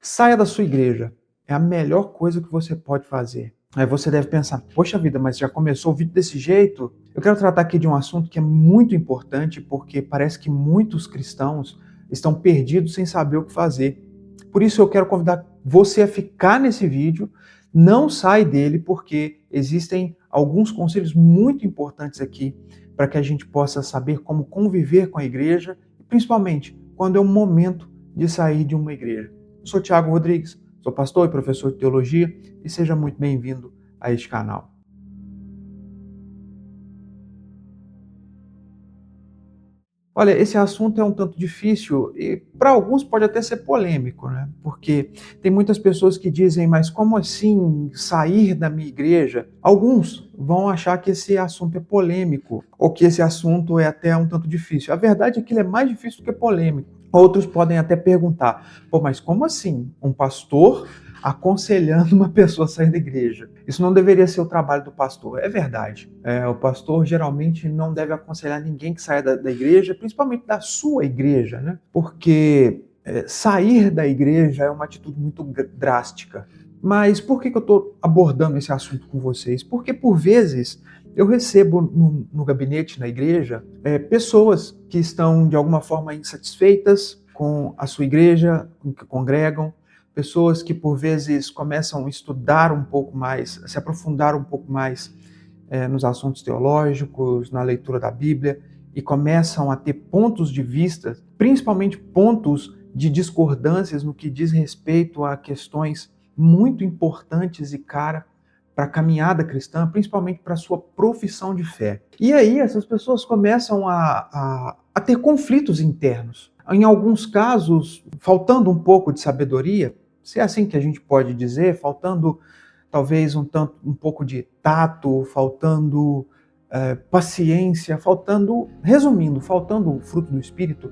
Saia da sua igreja. É a melhor coisa que você pode fazer. Aí você deve pensar, poxa vida, mas já começou o vídeo desse jeito? Eu quero tratar aqui de um assunto que é muito importante porque parece que muitos cristãos estão perdidos sem saber o que fazer. Por isso eu quero convidar você a ficar nesse vídeo, não sai dele porque existem alguns conselhos muito importantes aqui para que a gente possa saber como conviver com a igreja e principalmente quando é o momento de sair de uma igreja. Eu sou Thiago Rodrigues, sou pastor e professor de teologia e seja muito bem-vindo a este canal. Olha, esse assunto é um tanto difícil e para alguns pode até ser polêmico, né? Porque tem muitas pessoas que dizem, mas como assim sair da minha igreja? Alguns vão achar que esse assunto é polêmico ou que esse assunto é até um tanto difícil. A verdade é que ele é mais difícil do que polêmico. Outros podem até perguntar, pô, mas como assim? Um pastor aconselhando uma pessoa a sair da igreja. Isso não deveria ser o trabalho do pastor. É verdade. O pastor geralmente não deve aconselhar ninguém que saia da igreja, principalmente da sua igreja, né? Porque sair da igreja é uma atitude muito drástica. Mas por que eu estou abordando esse assunto com vocês? Porque, por vezes, eu recebo no gabinete, na igreja, pessoas que estão, de alguma forma, insatisfeitas com a sua igreja, com que congregam, pessoas que, por vezes, começam a estudar um pouco mais, a se aprofundar um pouco mais nos assuntos teológicos, na leitura da Bíblia, e começam a ter pontos de vista, principalmente pontos de discordâncias no que diz respeito a questões muito importantes e caras para a caminhada cristã, principalmente para a sua profissão de fé. E aí essas pessoas começam a ter conflitos internos. Em alguns casos, faltando um pouco de sabedoria, se é assim que a gente pode dizer, faltando talvez um pouco de tato, faltando paciência, resumindo, faltando o fruto do Espírito,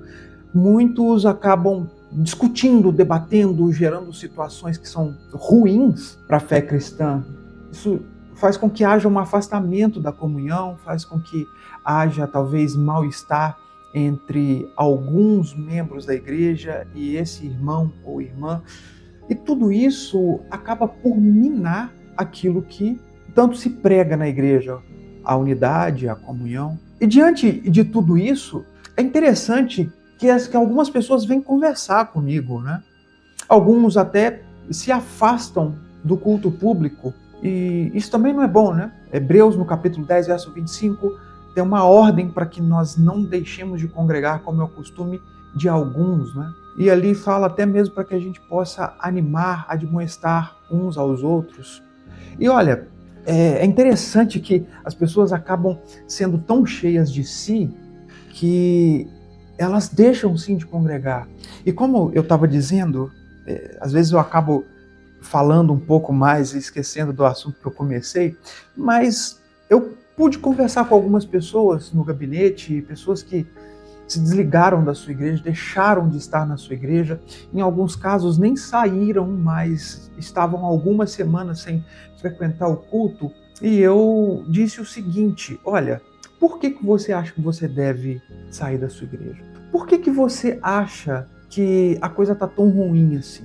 muitos acabam discutindo, debatendo, gerando situações que são ruins para a fé cristã. Isso faz com que haja um afastamento da comunhão, faz com que haja talvez mal-estar entre alguns membros da igreja e esse irmão ou irmã. E tudo isso acaba por minar aquilo que tanto se prega na igreja, a unidade, a comunhão. E diante de tudo isso, é interessante que algumas pessoas vêm conversar comigo, né? Alguns até se afastam do culto público, e isso também não é bom, né? Hebreus, no capítulo 10, verso 25, tem uma ordem para que nós não deixemos de congregar, como é o costume de alguns, né? E ali fala até mesmo para que a gente possa animar, admoestar uns aos outros. E olha, é interessante que as pessoas acabam sendo tão cheias de si que elas deixam sim de congregar. E como eu estava dizendo, às vezes eu acabo falando um pouco mais e esquecendo do assunto que eu comecei, mas eu pude conversar com algumas pessoas no gabinete, pessoas que se desligaram da sua igreja, deixaram de estar na sua igreja, em alguns casos nem saíram, mas estavam algumas semanas sem frequentar o culto, e eu disse o seguinte, olha, por que você acha que você deve sair da sua igreja? Por que você acha que a coisa está tão ruim assim?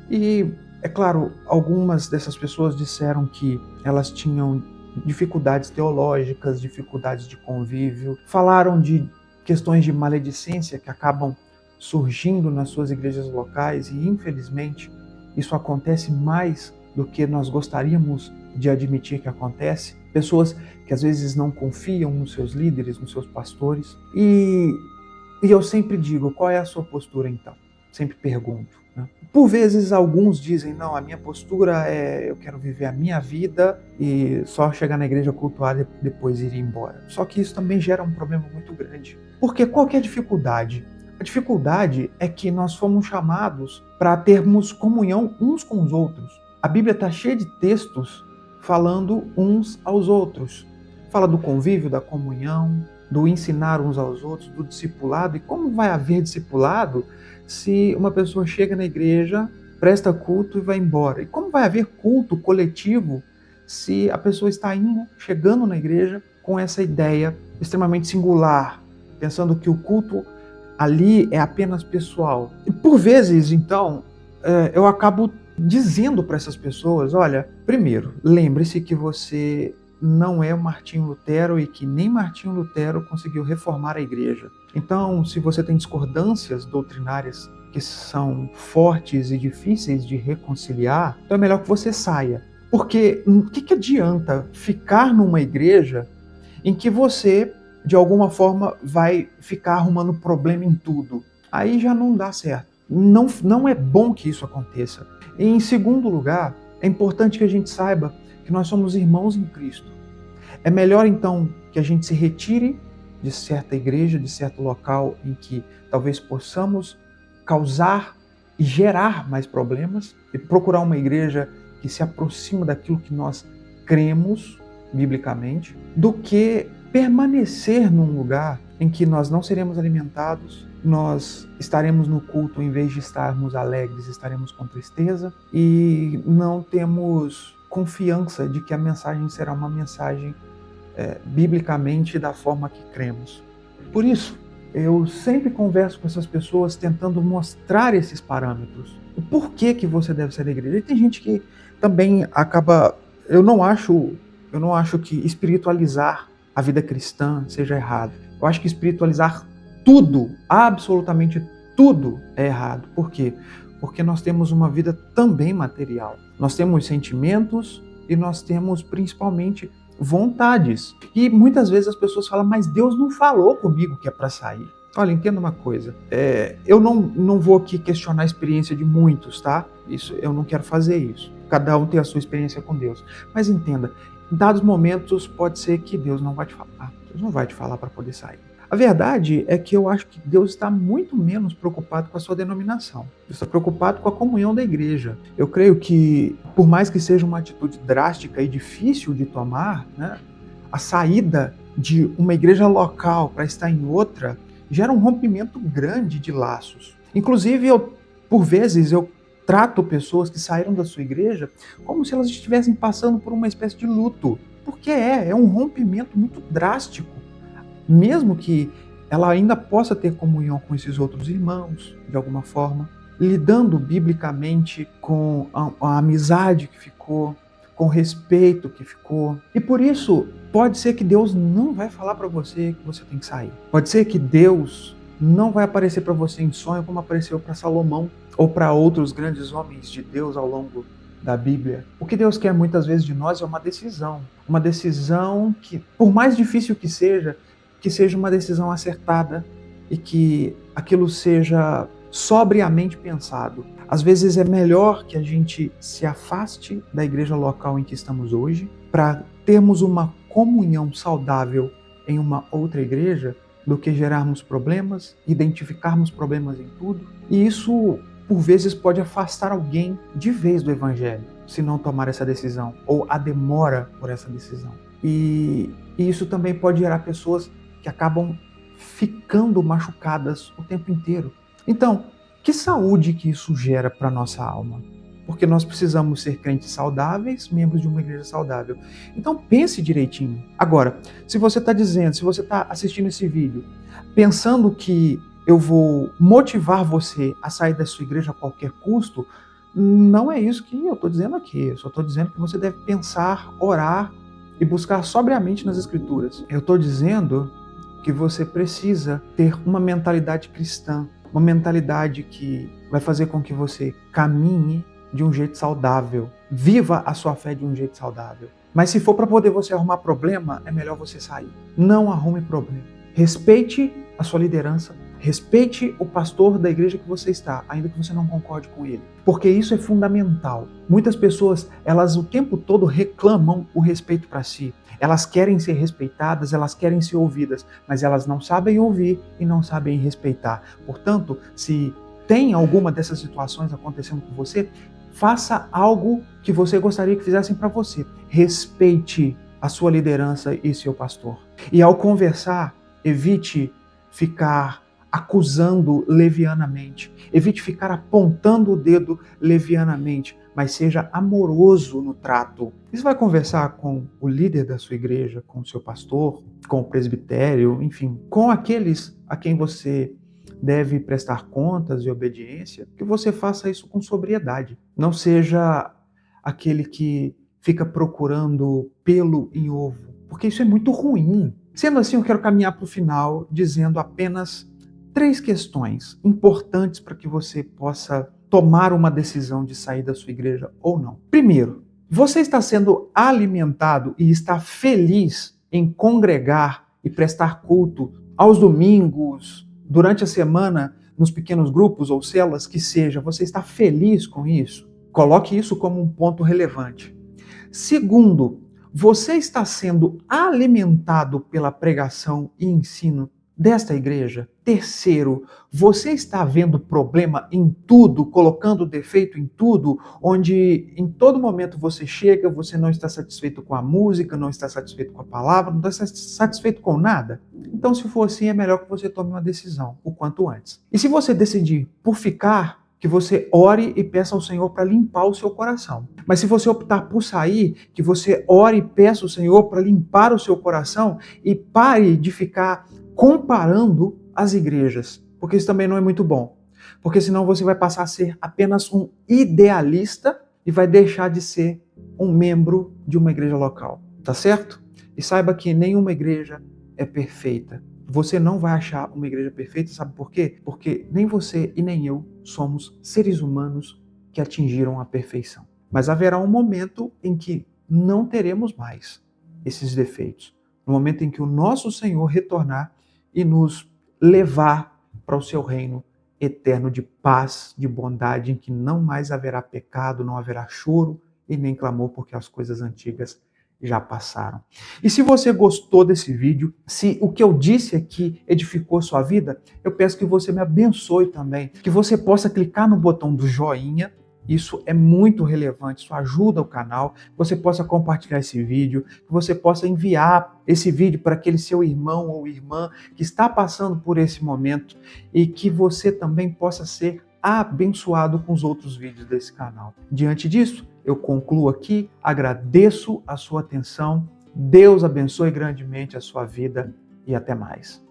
E, é claro, algumas dessas pessoas disseram que elas tinham dificuldades teológicas, dificuldades de convívio, falaram de questões de maledicência que acabam surgindo nas suas igrejas locais e, infelizmente, isso acontece mais do que nós gostaríamos de admitir que acontece. Pessoas que às vezes não confiam nos seus líderes, nos seus pastores. E eu sempre digo, qual é a sua postura então? Sempre pergunto, né? Por vezes alguns dizem, não, a minha postura é eu quero viver a minha vida e só chegar na igreja cultuar e depois ir embora. Só que isso também gera um problema muito grande. Porque qual que é a dificuldade? A dificuldade é que nós fomos chamados para termos comunhão uns com os outros. A Bíblia está cheia de textos falando uns aos outros. Fala do convívio, da comunhão, do ensinar uns aos outros, do discipulado. E como vai haver discipulado se uma pessoa chega na igreja, presta culto e vai embora? E como vai haver culto coletivo se a pessoa está chegando na igreja com essa ideia extremamente singular, pensando que o culto ali é apenas pessoal? E por vezes, então, eu acabo dizendo para essas pessoas, olha, primeiro, lembre-se que você não é o Martinho Lutero e que nem Martinho Lutero conseguiu reformar a igreja. Então, se você tem discordâncias doutrinárias que são fortes e difíceis de reconciliar, então é melhor que você saia. Porque o que adianta ficar numa igreja em que você, de alguma forma, vai ficar arrumando problema em tudo? Aí já não dá certo. Não é bom que isso aconteça. E, em segundo lugar, é importante que a gente saiba que nós somos irmãos em Cristo. É melhor, então, que a gente se retire de certa igreja, de certo local em que talvez possamos causar e gerar mais problemas e procurar uma igreja que se aproxima daquilo que nós cremos biblicamente, do que permanecer num lugar em que nós não seremos alimentados, nós estaremos no culto, em vez de estarmos alegres, estaremos com tristeza e não temos confiança de que a mensagem será uma mensagem biblicamente da forma que cremos. Por isso, eu sempre converso com essas pessoas tentando mostrar esses parâmetros. O porquê que você deve ser da igreja. E tem gente que também acaba... Eu não acho que espiritualizar a vida cristã seja errado. Eu acho que espiritualizar tudo, absolutamente tudo, é errado. Por quê? Porque nós temos uma vida também material. Nós temos sentimentos e nós temos principalmente vontades. E muitas vezes as pessoas falam, mas Deus não falou comigo que é para sair. Olha, entenda uma coisa, eu não vou aqui questionar a experiência de muitos, tá? Eu não quero fazer isso. Cada um tem a sua experiência com Deus. Mas entenda, em dados momentos pode ser que Deus não vai te falar. Deus não vai te falar para poder sair. A verdade é que eu acho que Deus está muito menos preocupado com a sua denominação. Deus está preocupado com a comunhão da igreja. Eu creio que, por mais que seja uma atitude drástica e difícil de tomar, né, a saída de uma igreja local para estar em outra gera um rompimento grande de laços. Inclusive, por vezes, eu trato pessoas que saíram da sua igreja como se elas estivessem passando por uma espécie de luto. Porque é um rompimento muito drástico. Mesmo que ela ainda possa ter comunhão com esses outros irmãos, de alguma forma, lidando biblicamente com a amizade que ficou, com o respeito que ficou. E por isso, pode ser que Deus não vai falar para você que você tem que sair. Pode ser que Deus não vai aparecer para você em sonho como apareceu para Salomão ou para outros grandes homens de Deus ao longo da Bíblia. O que Deus quer muitas vezes de nós é uma decisão que, por mais difícil que seja uma decisão acertada e que aquilo seja sobriamente pensado. Às vezes é melhor que a gente se afaste da igreja local em que estamos hoje para termos uma comunhão saudável em uma outra igreja do que gerarmos problemas, identificarmos problemas em tudo. E isso, por vezes, pode afastar alguém de vez do evangelho, se não tomar essa decisão, ou a demora por essa decisão. E isso também pode gerar pessoas que acabam ficando machucadas o tempo inteiro. Então, que saúde que isso gera para a nossa alma? Porque nós precisamos ser crentes saudáveis, membros de uma igreja saudável. Então pense direitinho. Agora, se você está assistindo esse vídeo, pensando que eu vou motivar você a sair da sua igreja a qualquer custo, não é isso que eu estou dizendo aqui. Eu só estou dizendo que você deve pensar, orar e buscar sobriamente nas Escrituras. Eu estou dizendo que você precisa ter uma mentalidade cristã, uma mentalidade que vai fazer com que você caminhe de um jeito saudável, viva a sua fé de um jeito saudável. Mas se for para poder você arrumar problema, é melhor você sair. Não arrume problema. Respeite a sua liderança, respeite o pastor da igreja que você está, ainda que você não concorde com ele. Porque isso é fundamental. Muitas pessoas, elas o tempo todo reclamam o respeito para si. Elas querem ser respeitadas, elas querem ser ouvidas, mas elas não sabem ouvir e não sabem respeitar. Portanto, se tem alguma dessas situações acontecendo com você, faça algo que você gostaria que fizessem para você. Respeite a sua liderança e seu pastor. E ao conversar, evite ficar acusando levianamente. Evite ficar apontando o dedo levianamente, mas seja amoroso no trato. Você vai conversar com o líder da sua igreja, com o seu pastor, com o presbitério, enfim, com aqueles a quem você deve prestar contas e obediência, que você faça isso com sobriedade. Não seja aquele que fica procurando pelo em ovo, porque isso é muito ruim. Sendo assim, eu quero caminhar para o final dizendo apenas 3 questões importantes para que você possa tomar uma decisão de sair da sua igreja ou não. Primeiro, você está sendo alimentado e está feliz em congregar e prestar culto aos domingos, durante a semana, nos pequenos grupos ou células que seja? Você está feliz com isso? Coloque isso como um ponto relevante. Segundo, você está sendo alimentado pela pregação e ensino desta igreja? Terceiro, você está vendo problema em tudo, colocando defeito em tudo, onde em todo momento você chega, você não está satisfeito com a música, não está satisfeito com a palavra, não está satisfeito com nada? Então, se for assim, é melhor que você tome uma decisão o quanto antes. E se você decidir por ficar, que você ore e peça ao Senhor para limpar o seu coração. Mas se você optar por sair, que você ore e peça ao Senhor para limpar o seu coração e pare de ficar comparando as igrejas, porque isso também não é muito bom. Porque senão você vai passar a ser apenas um idealista e vai deixar de ser um membro de uma igreja local, tá certo? E saiba que nenhuma igreja é perfeita. Você não vai achar uma igreja perfeita, sabe por quê? Porque nem você e nem eu somos seres humanos que atingiram a perfeição. Mas haverá um momento em que não teremos mais esses defeitos. No momento em que o nosso Senhor retornar e nos levar para o seu reino eterno de paz, de bondade, em que não mais haverá pecado, não haverá choro e nem clamor, porque as coisas antigas já passaram. E se você gostou desse vídeo, se o que eu disse aqui edificou sua vida, eu peço que você me abençoe também, que você possa clicar no botão do joinha. Isso é muito relevante, isso ajuda o canal, que você possa compartilhar esse vídeo, que você possa enviar esse vídeo para aquele seu irmão ou irmã que está passando por esse momento e que você também possa ser abençoado com os outros vídeos desse canal. Diante disso, eu concluo aqui, agradeço a sua atenção, Deus abençoe grandemente a sua vida e até mais.